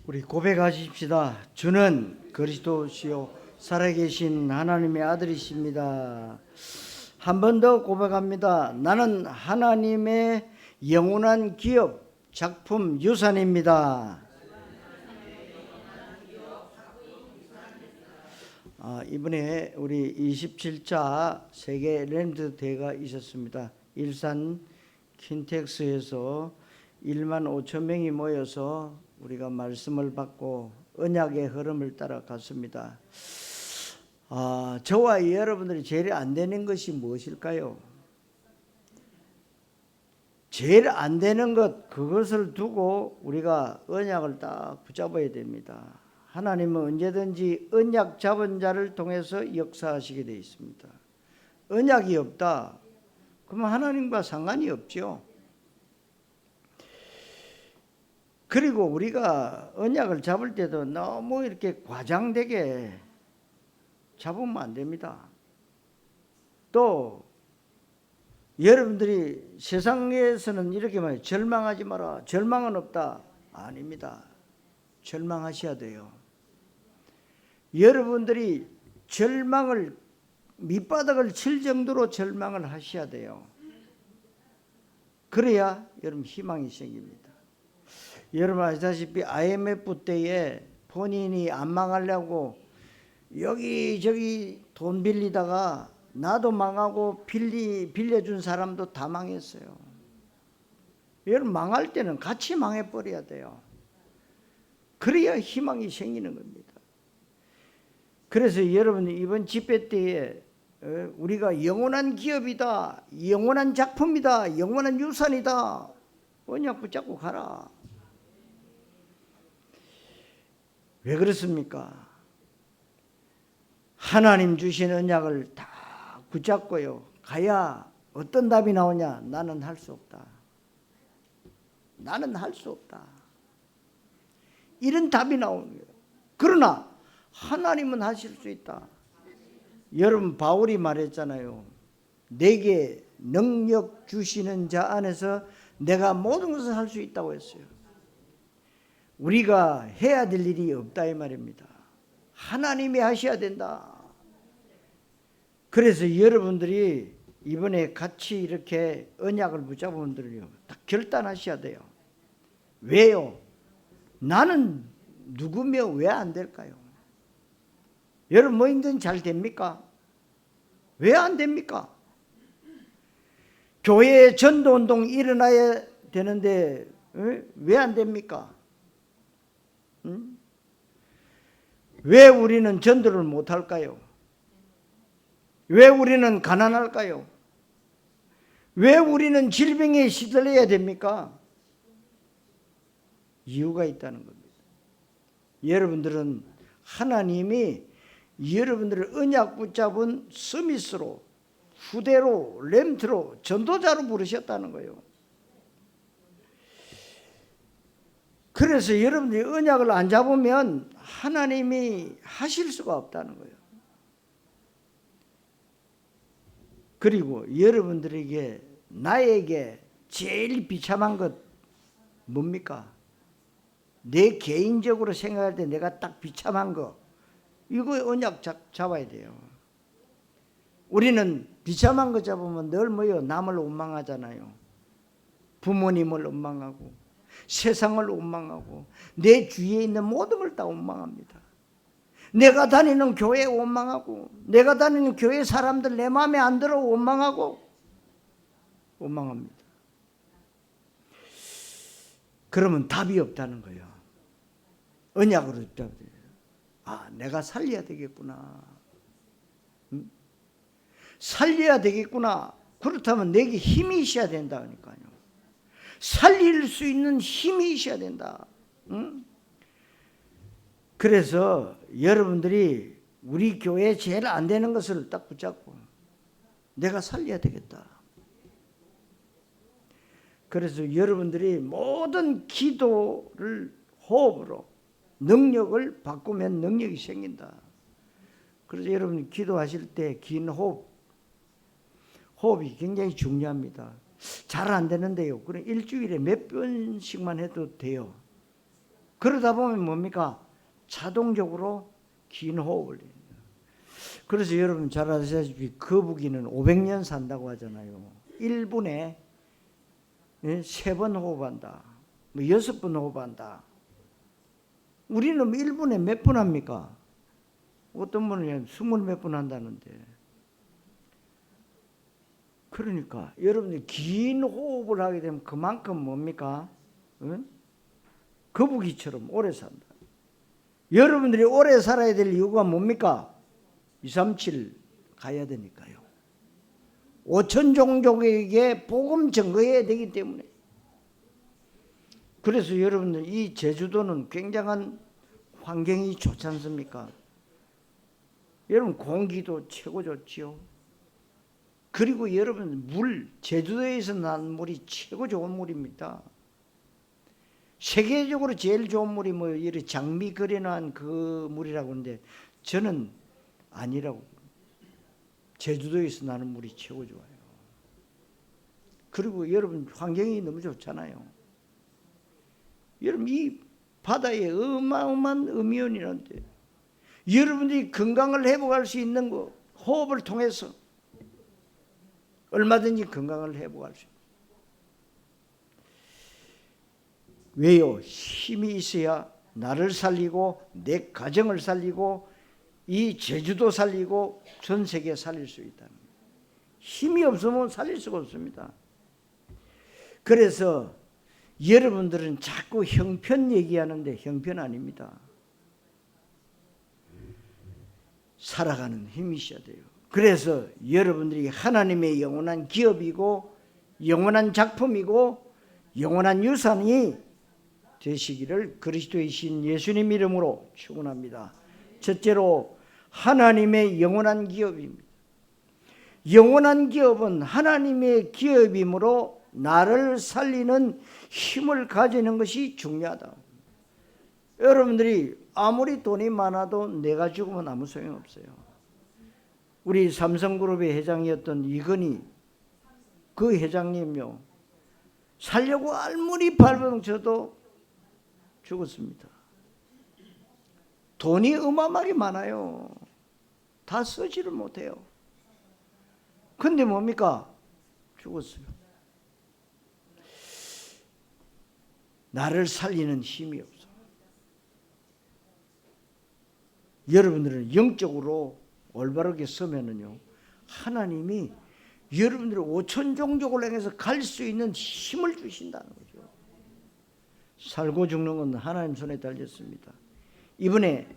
우리 고백하십시다. 주는 그리스도시요 살아계신 하나님의 아들이십니다. 한 번 더 고백합니다. 나는 하나님의 영원한 기업, 작품, 유산입니다. 이번에 우리 27차 세계 랜드 대회가 있었습니다. 일산 킨텍스에서 1만 5천 명이 모여서 우리가 말씀을 받고 언약의 흐름을 따라갔습니다. 저와 여러분들이 제일 안 되는 것이 무엇일까요? 제일 안 되는 것, 그것을 두고 우리가 언약을 딱 붙잡아야 됩니다. 하나님은 언제든지 언약 잡은 자를 통해서 역사하시게 되어 있습니다. 언약이 없다, 그러면 하나님과 상관이 없죠. 그리고 우리가 언약을 잡을 때도 너무 이렇게 과장되게 잡으면 안 됩니다. 또 여러분들이 세상에서는 이렇게 말해요. 절망하지 마라. 절망은 없다. 아닙니다. 절망하셔야 돼요. 여러분들이 절망을 밑바닥을 칠 정도로 절망을 하셔야 돼요. 그래야 여러분 희망이 생깁니다. 여러분 아시다시피 IMF 때에 본인이 안 망하려고 여기저기 돈 빌리다가 나도 망하고 빌려준 사람도 다 망했어요. 여러분 망할 때는 같이 망해버려야 돼요. 그래야 희망이 생기는 겁니다. 그래서 여러분 이번 집회 때에 우리가 영원한 기업이다, 영원한 작품이다, 영원한 유산이다, 언약 붙잡고 가라. 왜 그렇습니까? 하나님 주신 언약을 다 붙잡고요 가야 어떤 답이 나오냐? 나는 할 수 없다. 나는 할 수 없다. 이런 답이 나오는 거예요. 그러나 하나님은 하실 수 있다. 여러분 바울이 말했잖아요. 내게 능력 주시는 자 안에서 내가 모든 것을 할 수 있다고 했어요. 우리가 해야 될 일이 없다 이 말입니다. 하나님이 하셔야 된다. 그래서 여러분들이 이번에 같이 이렇게 언약을 붙잡은 분들요 딱 결단하셔야 돼요. 왜요? 나는 누구며 왜 안 될까요? 여러분 뭐든지 잘 됩니까? 왜 안 됩니까? 교회에 전도운동 일어나야 되는데 왜 안 됩니까? 왜 우리는 전도를 못할까요? 왜 우리는 가난할까요? 왜 우리는 질병에 시달려야 됩니까? 이유가 있다는 겁니다. 여러분들은 하나님이 여러분들을 언약 붙잡은 스미스로, 후대로, 렘트로, 전도자로 부르셨다는 거예요. 그래서 여러분들이 언약을 안 잡으면 하나님이 하실 수가 없다는 거예요. 그리고 여러분들에게 나에게 제일 비참한 것 뭡니까? 내 개인적으로 생각할 때 내가 딱 비참한 거, 이거 언약 잡아야 돼요. 우리는 비참한 거 잡으면 늘 뭐요? 남을 원망하잖아요. 부모님을 원망하고 세상을 원망하고 내 주위에 있는 모든 걸 다 원망합니다. 내가 다니는 교회에 원망하고 내가 다니는 교회 사람들 내 마음에 안 들어 원망하고 원망합니다. 그러면 답이 없다는 거예요. 언약으로 잡아야 돼요. 내가 살려야 되겠구나. 살려야 되겠구나. 그렇다면 내게 힘이 있어야 된다니까요. 살릴 수 있는 힘이 있어야 된다. 그래서 여러분들이 우리 교회에 제일 안 되는 것을 딱 붙잡고 내가 살려야 되겠다. 그래서 여러분들이 모든 기도를 호흡으로 능력을 바꾸면 능력이 생긴다. 그래서 여러분 기도하실 때 긴 호흡이 굉장히 중요합니다. 잘 안 되는데요. 그럼 일주일에 몇 번씩만 해도 돼요. 그러다 보면 뭡니까? 자동적으로 긴 호흡을 해요. 그래서 여러분 잘 아시다시피 거북이는 500년 산다고 하잖아요. 1분에 3번 호흡한다. 뭐 6번 호흡한다. 우리는 1분에 몇 분 합니까? 어떤 분은 20몇 분 한다는데. 그러니까 여러분들 긴 호흡을 하게 되면 그만큼 뭡니까? 응? 거북이처럼 오래 산다. 여러분들이 오래 살아야 될 이유가 뭡니까? 237 가야 되니까요. 5천 종족에게 복음 증거해야 되기 때문에. 그래서 여러분들 이 제주도는 굉장한 환경이 좋지 않습니까? 여러분 공기도 최고 좋지요. 그리고 여러분 물, 제주도에서 난 물이 최고 좋은 물입니다. 세계적으로 제일 좋은 물이 뭐 이렇게 장미 그려놓은 그 물이라고 하는데 저는 아니라고. 제주도에서 나는 물이 최고 좋아요. 그리고 여러분 환경이 너무 좋잖아요. 여러분 이 바다에 어마어마한 음이온이란데 여러분들이 건강을 회복할 수 있는 거 호흡을 통해서 얼마든지 건강을 회복할 수 있어요. 왜요? 힘이 있어야 나를 살리고 내 가정을 살리고 이 제주도 살리고 전 세계 살릴 수 있다는 거예요. 힘이 없으면 살릴 수가 없습니다. 그래서 여러분들은 자꾸 형편 얘기하는데 형편 아닙니다. 살아가는 힘이 있어야 돼요. 그래서 여러분들이 하나님의 영원한 기업이고 영원한 작품이고 영원한 유산이 되시기를 그리스도의 신 예수님 이름으로 축원합니다. 첫째로 하나님의 영원한 기업입니다. 영원한 기업은 하나님의 기업이므로 나를 살리는 힘을 가지는 것이 중요하다. 여러분들이 아무리 돈이 많아도 내가 죽으면 아무 소용없어요. 우리 삼성그룹의 회장이었던 이건희 그 회장님요 살려고 아무리 발버둥 쳐도 죽었습니다. 돈이 어마어마하게 많아요. 다 쓰지를 못해요. 근데 뭡니까? 죽었어요. 나를 살리는 힘이 없어. 여러분들은 영적으로 올바르게 서면은요, 하나님이 여러분들의 5천 종족을 향해서 갈 수 있는 힘을 주신다는 거죠. 살고 죽는 건 하나님 손에 달렸습니다. 이번에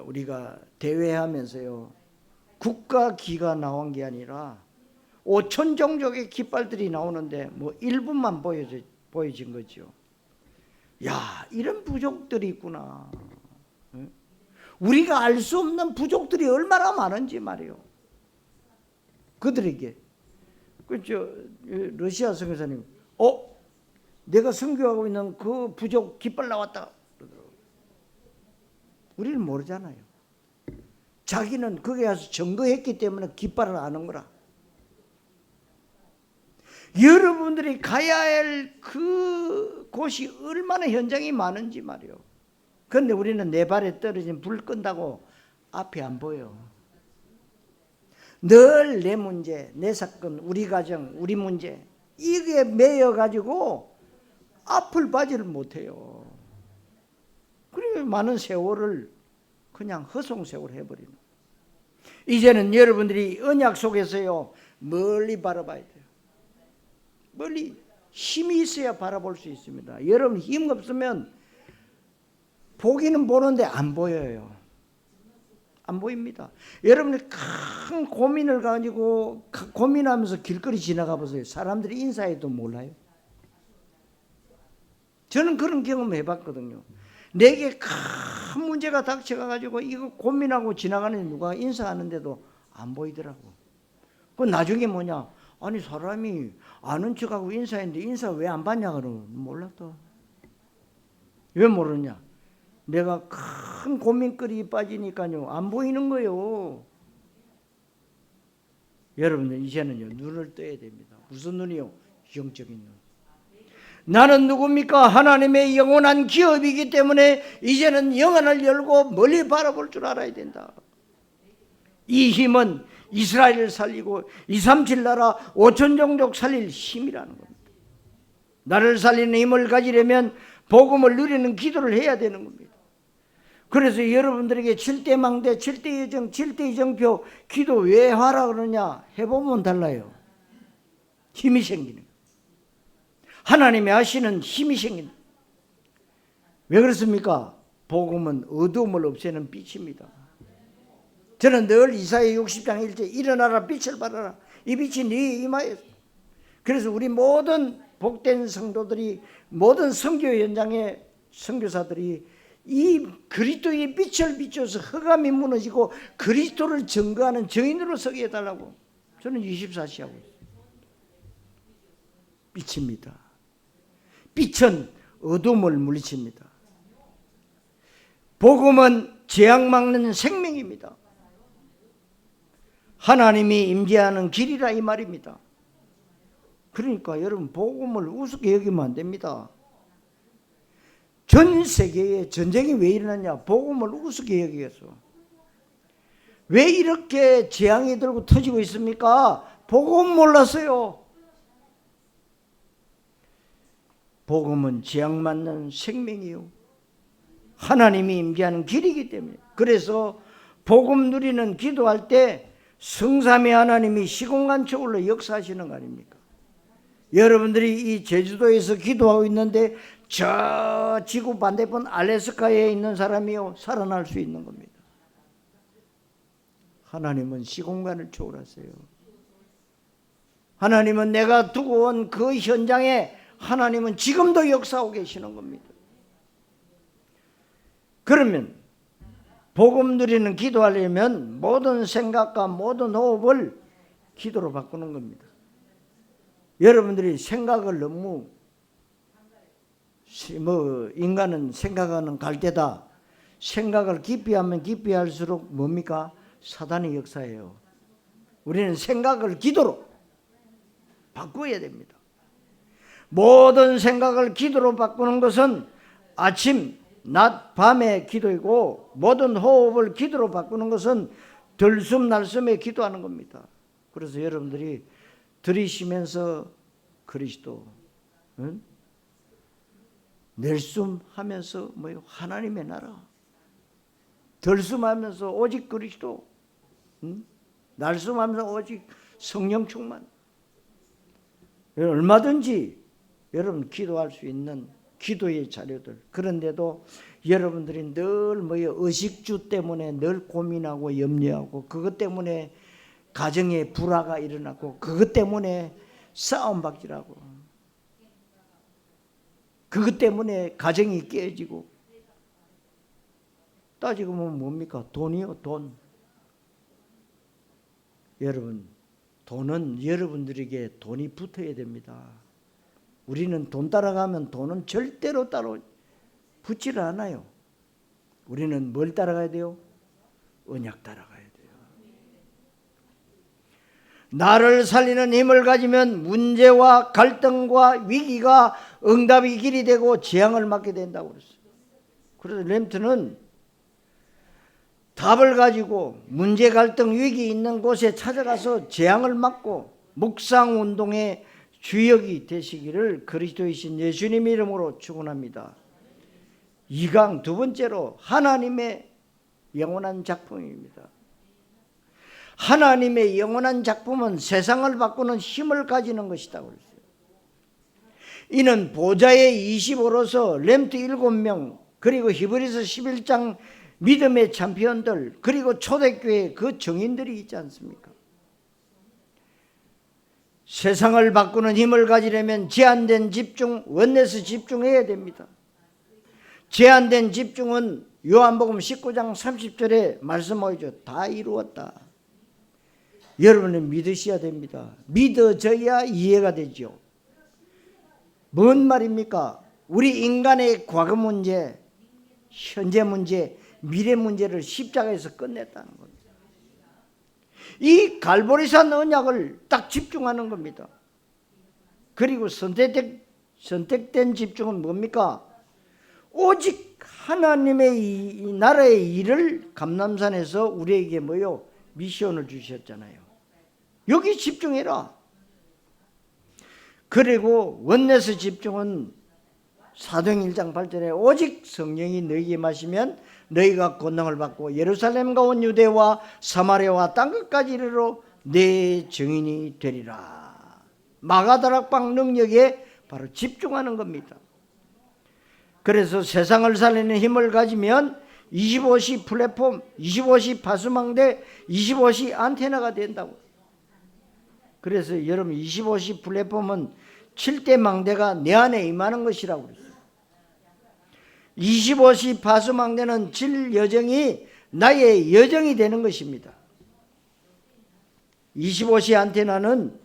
우리가 대회하면서요, 국가기가 나온 게 아니라 5천 종족의 깃발들이 나오는데 뭐 1분만 보여진 거죠. 야, 이런 부족들이 있구나. 우리가 알 수 없는 부족들이 얼마나 많은지 말이요. 그들에게. 그렇죠. 러시아 선교사님, 내가 선교하고 있는 그 부족 깃발 나왔다. 그러더라고요. 우리는 모르잖아요. 자기는 거기 가서 증거했기 때문에 깃발을 아는 거라. 여러분들이 가야 할 그 곳이 얼마나 현장이 많은지 말이요. 그런데 우리는 내 발에 떨어진 불 끈다고 앞이 안 보여. 늘 내 문제, 내 사건, 우리 가정, 우리 문제 이게 매여가지고 앞을 봐지를 못해요. 그리고 많은 세월을 그냥 허송세월 해버리는. 이제는 여러분들이 언약 속에서요 멀리 바라봐야 돼요. 멀리 힘이 있어야 바라볼 수 있습니다. 여러분 힘 없으면 보기는 보는데 안 보여요. 안 보입니다. 여러분이 큰 고민을 가지고 고민하면서 길거리 지나가 보세요. 사람들이 인사해도 몰라요. 저는 그런 경험 해봤거든요. 내게 큰 문제가 닥쳐가지고 이거 고민하고 지나가는 누가 인사하는데도 안 보이더라고. 그 나중에 뭐냐? 아니 사람이 아는 척하고 인사했는데 인사 왜 안 받냐 그러면 몰라 또. 왜 모르냐? 내가 큰 고민거리에 빠지니까요 안 보이는 거예요. 여러분들 이제는요 눈을 떠야 됩니다. 무슨 눈이요? 영적인 눈. 나는 누굽니까? 하나님의 영원한 기업이기 때문에 이제는 영안을 열고 멀리 바라볼 줄 알아야 된다. 이 힘은 이스라엘을 살리고 237 나라 5천 종족 살릴 힘이라는 겁니다. 나를 살리는 힘을 가지려면 복음을 누리는 기도를 해야 되는 겁니다. 그래서 여러분들에게 7대 망대, 7대 여정, 7대 이정표 기도 왜 하라 그러냐? 해보면 달라요. 힘이 생기는 거예요. 하나님이 하시는 힘이 생긴다. 왜 그렇습니까? 복음은 어두움을 없애는 빛입니다. 저는 늘 이사야 60장 1절 일어나라 빛을 발하라 이 빛이 네 이마에. 그래서 우리 모든 복된 성도들이 모든 선교 현장의 선교사들이 이 그리스도의 빛을 비춰서 흑암이 무너지고 그리스도를 증거하는 증인으로 서게 해달라고 저는 24시 하고 있어요. 빛입니다. 빛은 어둠을 물리칩니다. 복음은 재앙 막는 생명입니다. 하나님이 임재하는 길이라 이 말입니다. 그러니까 여러분 복음을 우습게 여기면 안 됩니다. 전 세계에 전쟁이 왜 일어났냐? 복음을 우습게 여기겠어. 왜 이렇게 재앙이 들고 터지고 있습니까? 복음 몰랐어요. 복음은 재앙 맞는 생명이요. 하나님이 임재하는 길이기 때문에. 그래서 복음 누리는 기도할 때 성삼위 하나님이 시공간 초월로 역사하시는 거 아닙니까? 여러분들이 이 제주도에서 기도하고 있는데 저 지구 반대편 알래스카에 있는 사람이요 살아날 수 있는 겁니다. 하나님은 시공간을 초월하세요. 하나님은 내가 두고 온 그 현장에 하나님은 지금도 역사하고 계시는 겁니다. 그러면 복음 누리는 기도하려면 모든 생각과 모든 호흡을 기도로 바꾸는 겁니다. 여러분들이 생각을 너무 인간은 생각하는 갈대다. 생각을 깊이 하면 깊이 할수록 뭡니까? 사단의 역사예요. 우리는 생각을 기도로 바꿔야 됩니다. 모든 생각을 기도로 바꾸는 것은 아침, 낮, 밤의 기도이고 모든 호흡을 기도로 바꾸는 것은 들숨 날숨에 기도하는 겁니다. 그래서 여러분들이 들이쉬면서 그리스도, 응? 낼숨 하면서 뭐요? 하나님의 나라. 들숨하면서 오직 그리스도, 응? 날숨하면서 오직 성령 충만. 얼마든지 여러분 기도할 수 있는 기도의 자료들. 그런데도 여러분들이 늘 뭐요? 의식주 때문에 늘 고민하고 염려하고 그것 때문에 가정에 불화가 일어나고 그것 때문에 싸움박질하고 그것 때문에 가정이 깨지고 따지고 보면 뭡니까? 돈이요, 돈. 여러분, 돈은 여러분들에게 돈이 붙어야 됩니다. 우리는 돈 따라가면 돈은 절대로 따로 붙지를 않아요. 우리는 뭘 따라가야 돼요? 언약 따라가야 돼요. 나를 살리는 힘을 가지면 문제와 갈등과 위기가 응답의 길이 되고 재앙을 막게 된다고 그랬어요. 그래서 렘트는 답을 가지고 문제, 갈등, 위기 있는 곳에 찾아가서 재앙을 막고 묵상운동의 주역이 되시기를 그리스도이신 예수님의 이름으로 축원합니다. 2강 두 번째로 하나님의 영원한 작품입니다. 하나님의 영원한 작품은 세상을 바꾸는 힘을 가지는 것이다 그랬어요. 이는 보좌의 25로서 렘트 7명 그리고 히브리서 11장 믿음의 챔피언들 그리고 초대교회 그 정인들이 있지 않습니까? 세상을 바꾸는 힘을 가지려면 제한된 집중, 원내에서 집중해야 됩니다. 제한된 집중은 요한복음 19장 30절에 말씀하죠. 다 이루었다. 여러분은 믿으셔야 됩니다. 믿어져야 이해가 되죠. 뭔 말입니까? 우리 인간의 과거 문제, 현재 문제, 미래 문제를 십자가에서 끝냈다는 겁니다. 이 갈보리산 언약을 딱 집중하는 겁니다. 그리고 선택된 선택된 집중은 뭡니까? 오직 하나님의 이 나라의 일을 감람산에서 우리에게 뭐요? 미션을 주셨잖아요. 여기 집중해라. 그리고 원내스 집중은 사도행 1장 8절에 오직 성령이 너희에게 마시면 너희가 권능을 받고 예루살렘과 온 유대와 사마리아와 땅끝까지 이르러 내 증인이 되리라. 마가다락방 능력에 바로 집중하는 겁니다. 그래서 세상을 살리는 힘을 가지면 25시 플랫폼, 25시 파수망대, 25시 안테나가 된다고. 그래서 여러분 25시 플랫폼은 7대 망대가 내 안에 임하는 것이라고 그랬어요. 25시 파수망대는 질 여정이 나의 여정이 되는 것입니다. 25시 안테나는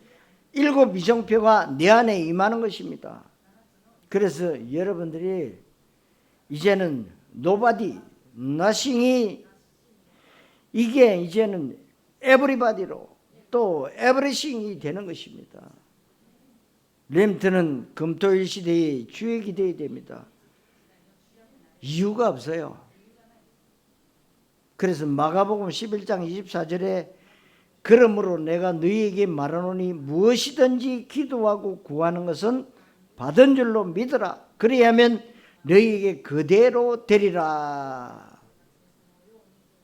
7 이정표가 내 안에 임하는 것입니다. 그래서 여러분들이 이제는 nobody, nothing이 이게 이제는 everybody로 또 everything이 되는 것입니다. 렘트는 금토일 시대의 주역이 되어야 됩니다. 이유가 없어요. 그래서 마가복음 11장 24절에 그러므로 내가 너희에게 말하노니 무엇이든지 기도하고 구하는 것은 받은 줄로 믿으라. 그리하면 너희에게 그대로 되리라.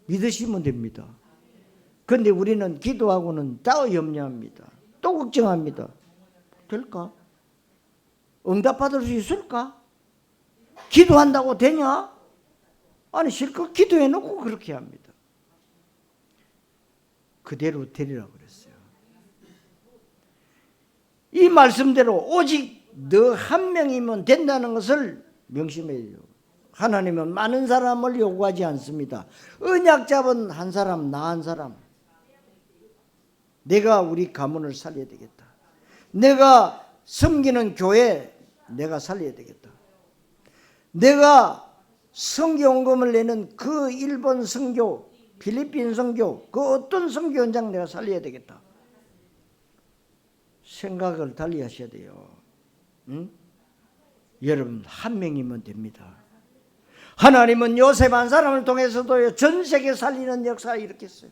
믿으시면 됩니다. 그런데 우리는 기도하고는 또 염려합니다. 또 걱정합니다. 될까? 응답받을 수 있을까? 기도한다고 되냐? 아니 실컷 기도해놓고 그렇게 합니다. 그대로 되리라 그랬어요. 이 말씀대로 오직 너 한 명이면 된다는 것을 명심해요. 하나님은 많은 사람을 요구하지 않습니다. 언약 잡은 한 사람, 나 한 사람. 내가 우리 가문을 살려야 되겠다. 내가 섬기는 교회 내가 살려야 되겠다. 내가 선교원금을 내는 그 일본 선교, 필리핀 선교, 그 어떤 선교 현장 내가 살려야 되겠다. 생각을 달리 하셔야 돼요. 응? 여러분 한 명이면 됩니다. 하나님은 요셉 한 사람을 통해서도 전 세계 살리는 역사를 일으켰어요.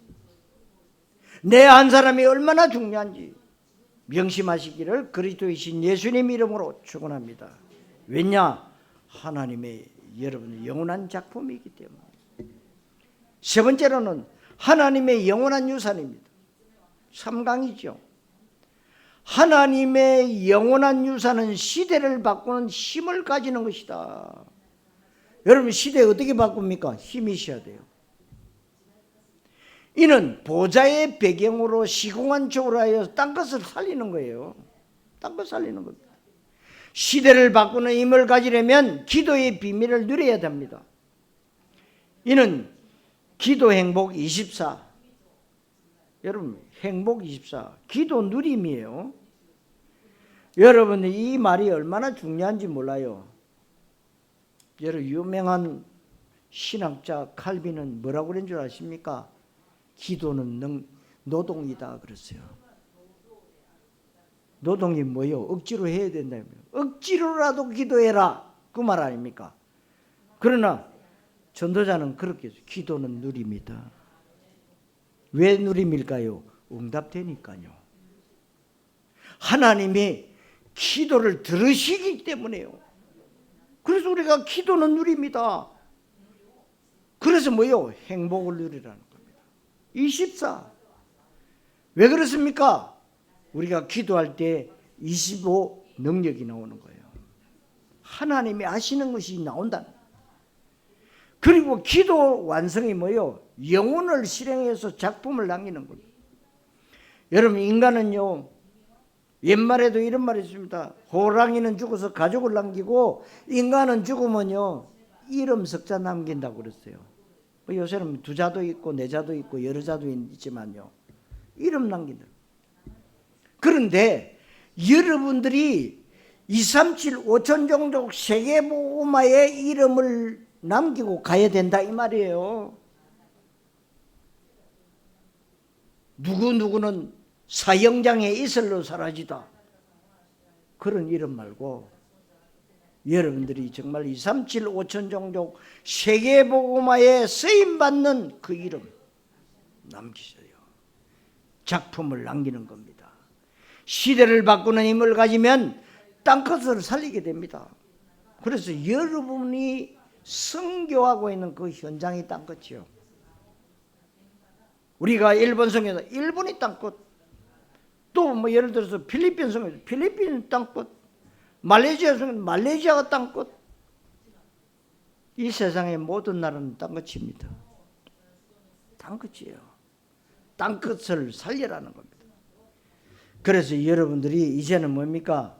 내 한 사람이 얼마나 중요한지 명심하시기를 그리스도이신 예수님 이름으로 축원합니다. 왜냐? 하나님의 여러분의 영원한 작품이기 때문에. 세 번째로는 하나님의 영원한 유산입니다. 3강이죠. 하나님의 영원한 유산은 시대를 바꾸는 힘을 가지는 것이다. 여러분 시대 어떻게 바꿉니까? 힘이 있어야 돼요. 이는 보좌의 배경으로 시공한 쪽으로 하여 딴 것을 살리는 거예요. 딴 것 살리는 겁니다. 시대를 바꾸는 힘을 가지려면 기도의 비밀을 누려야 됩니다. 이는 기도 행복 24. 여러분 행복 24 기도 누림이에요. 여러분 이 말이 얼마나 중요한지 몰라요. 여러분 유명한 신학자 칼빈은 뭐라고 그런 줄 아십니까? 기도는 노동이다 그랬어요. 노동이 뭐예요? 억지로 해야 된다며. 억지로라도 기도해라 그 말 아닙니까? 그러나 전도자는 그렇게 했어요. 기도는 누림이다. 왜 누림일까요? 응답되니까요. 하나님이 기도를 들으시기 때문에요. 그래서 우리가 기도는 누립니다. 그래서 뭐예요? 행복을 누리라는 겁니다. 24. 왜 그렇습니까? 우리가 기도할 때 25 능력이 나오는 거예요. 하나님이 하시는 것이 나온다는 거예요. 그리고 기도 완성이 뭐예요? 영혼을 실행해서 작품을 남기는 겁니다. 여러분 인간은요 옛말에도 이런 말이 있습니다. 호랑이는 죽어서 가족을 남기고 인간은 죽으면요 이름 석자 남긴다고 그랬어요. 요새는 2자도 있고 4자도 있고 여러 자도 있지만요 이름 남긴다. 그런데 여러분들이 237 5천종족 세계복음화의 이름을 남기고 가야 된다 이 말이에요. 누구누구는 사형장에 이슬로 사라지다. 그런 이름 말고 여러분들이 정말 237 5천 종족 세계복음화에 쓰임받는 그 이름 남기셔요. 작품을 남기는 겁니다. 시대를 바꾸는 힘을 가지면 땅끝을 살리게 됩니다. 그래서 여러분이 선교하고 있는 그 현장이 땅끝이요. 우리가 일본 성에서 일본이 땅끝, 또 뭐 예를 들어서 필리핀 성에서 필리핀 땅끝, 말레이시아 성에서 말레이시아가 땅끝. 이 세상의 모든 나라는 땅끝입니다. 땅끝이에요. 땅끝을 살리라는 겁니다. 그래서 여러분들이 이제는 뭡니까?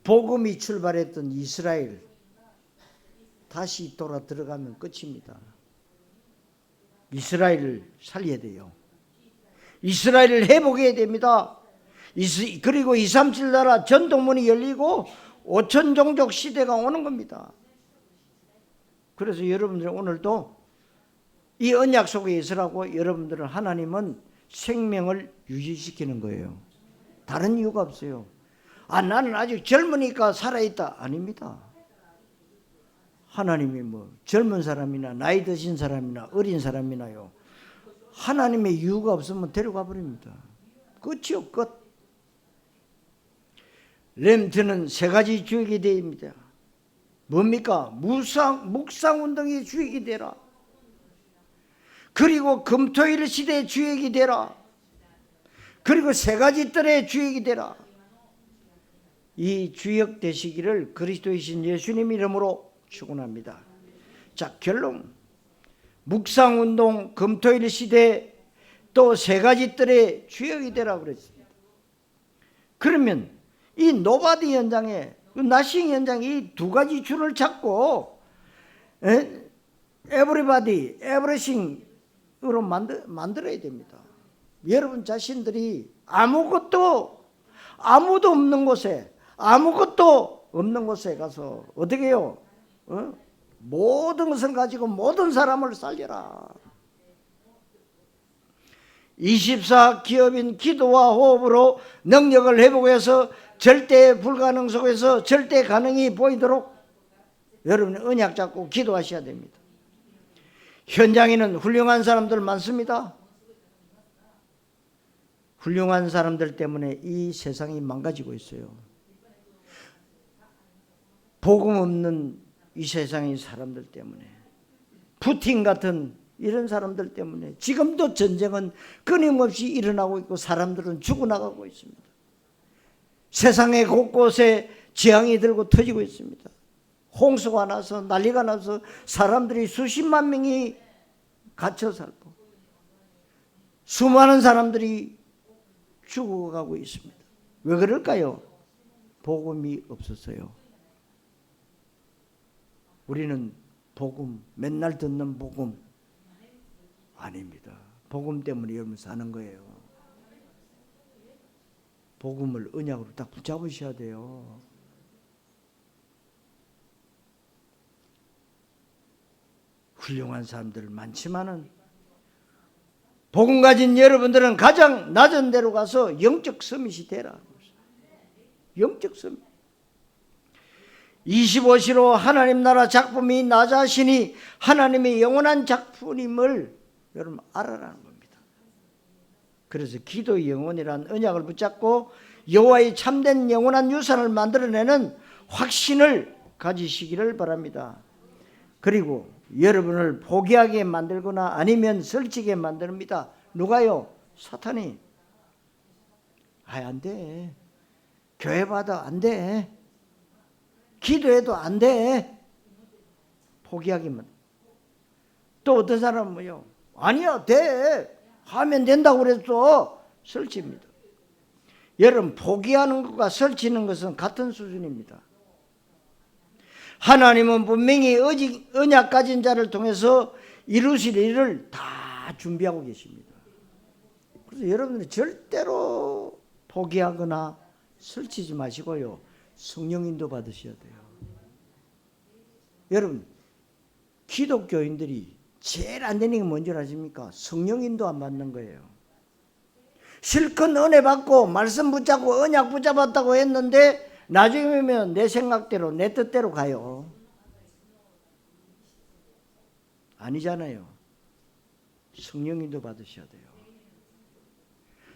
복음이 출발했던 이스라엘 다시 돌아 들어가면 끝입니다. 이스라엘을 살려야 돼요. 이스라엘을 회복해야 됩니다. 그리고 237 나라 전통문이 열리고 5천 종족 시대가 오는 겁니다. 그래서 여러분들 오늘도 이 언약 속에 있으라고 여러분들은 하나님은 생명을 유지시키는 거예요. 다른 이유가 없어요. 나는 아직 젊으니까 살아있다. 아닙니다. 하나님이 뭐 젊은 사람이나 나이 드신 사람이나 어린 사람이나요, 하나님의 이유가 없으면 데려가 버립니다. 끝이요, 끝. 렘트는 세 가지 주역이 됩니다. 뭡니까? 묵상운동의 주역이 되라. 그리고 금토일 시대의 주역이 되라. 그리고 세 가지 뜰의 주역이 되라. 이 주역 되시기를 그리스도이신 예수님 이름으로 축원합니다. 자, 결론. 묵상운동, 금토일 시대, 또 세 가지 뜰의 주역이 되라 그랬습니다. 그러면 이 노바디 현장에, 나싱 현장에 이 두 가지 줄을 잡고 에브리바디, 에브리싱으로 만들어야 됩니다. 여러분 자신들이 아무도 없는 곳에, 아무것도 없는 곳에 가서 어떻게 해요? 모든 것을 가지고 모든 사람을 살려라. 24 기업인 기도와 호흡으로 능력을 회복해서 절대 불가능 속에서 절대 가능이 보이도록 여러분이 언약 잡고 기도하셔야 됩니다. 현장에는 훌륭한 사람들 많습니다. 훌륭한 사람들 때문에 이 세상이 망가지고 있어요. 복음 없는 이 세상의 사람들 때문에, 푸틴 같은 이런 사람들 때문에 지금도 전쟁은 끊임없이 일어나고 있고 사람들은 죽어나가고 있습니다. 세상의 곳곳에 재앙이 들고 터지고 있습니다. 홍수가 나서 난리가 나서 사람들이 수십만 명이 갇혀 살고 수많은 사람들이 죽어가고 있습니다. 왜 그럴까요? 복음이 없었어요. 우리는 복음, 맨날 듣는 복음 아닙니다. 복음 때문에 여러분 사는 거예요. 복음을 언약으로 딱 붙잡으셔야 돼요. 훌륭한 사람들 많지만은 복음 가진 여러분들은 가장 낮은 데로 가서 영적 서밋이 되라. 영적 서밋. 25시로 하나님 나라 작품이 나 자신이 하나님의 영원한 작품임을 여러분 알아라는 겁니다. 그래서 기도의 영혼이란 언약을 붙잡고 여호와의 참된 영원한 유산을 만들어내는 확신을 가지시기를 바랍니다. 그리고 여러분을 포기하게 만들거나 아니면 설치게 만듭니다. 누가요? 사탄이. 안 돼. 교회 봐도 안 돼. 기도해도 안 돼. 포기하기만. 또 어떤 사람은 뭐요? 아니야, 돼. 하면 된다고 그랬어. 설치입니다. 여러분, 포기하는 것과 설치는 것은 같은 수준입니다. 하나님은 분명히 언약 가진 자를 통해서 이루실 일을 다 준비하고 계십니다. 그래서 여러분들이 절대로 포기하거나 설치지 마시고요. 성령 인도 받으셔야 돼요. 여러분, 기독교인들이 제일 안 되는 게 뭔지 아십니까? 성령 인도 안 받는 거예요. 실컷 은혜 받고 말씀 붙잡고 언약 붙잡았다고 했는데 나중에면 내 생각대로 내 뜻대로 가요. 아니잖아요. 성령인도 받으셔야 돼요.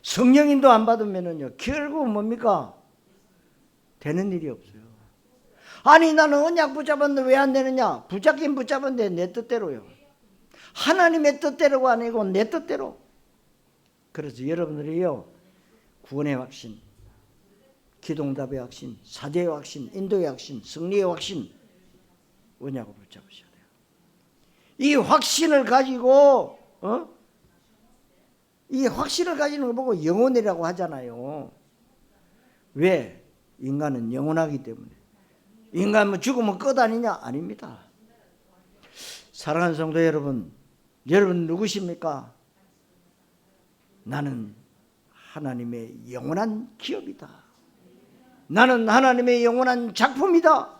성령인도 안 받으면은요, 결국은 뭡니까? 되는 일이 없어요. 아니, 나는 언약 붙잡았는데 왜 안 되느냐? 붙잡긴 붙잡았는데 내 뜻대로요. 하나님의 뜻대로가 아니고 내 뜻대로. 그래서 여러분들이요, 구원의 확신, 기도응답의 확신, 사죄의 확신, 인도의 확신, 승리의 확신, 언약을 붙잡으셔야 돼요. 이 확신을 가지고 이 확신을 가지는 걸 보고 영혼이라고 하잖아요. 왜? 인간은 영원하기 때문에. 인간은 죽으면 끝 아니냐? 아닙니다. 사랑하는 성도 여러분, 여러분 누구십니까? 나는 하나님의 영원한 기업이다. 나는 하나님의 영원한 작품이다.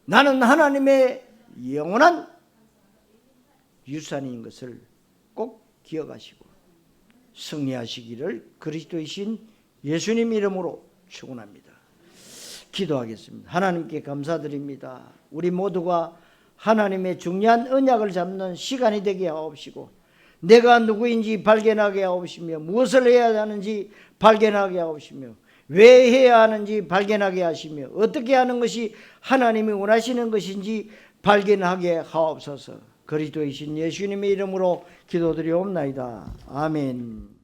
나는 하나님의 영원한 유산인 것을 꼭 기억하시고 승리하시기를 그리스도이신 예수님 이름으로 축원합니다. 기도하겠습니다. 하나님께 감사드립니다. 우리 모두가 하나님의 중요한 언약을 잡는 시간이 되게 하옵시고 내가 누구인지 발견하게 하옵시며 무엇을 해야 하는지 발견하게 하옵시며 왜 해야 하는지 발견하게 하시며 어떻게 하는 것이 하나님이 원하시는 것인지 발견하게 하옵소서. 그리스도이신 예수님의 이름으로 기도드리옵나이다. 아멘.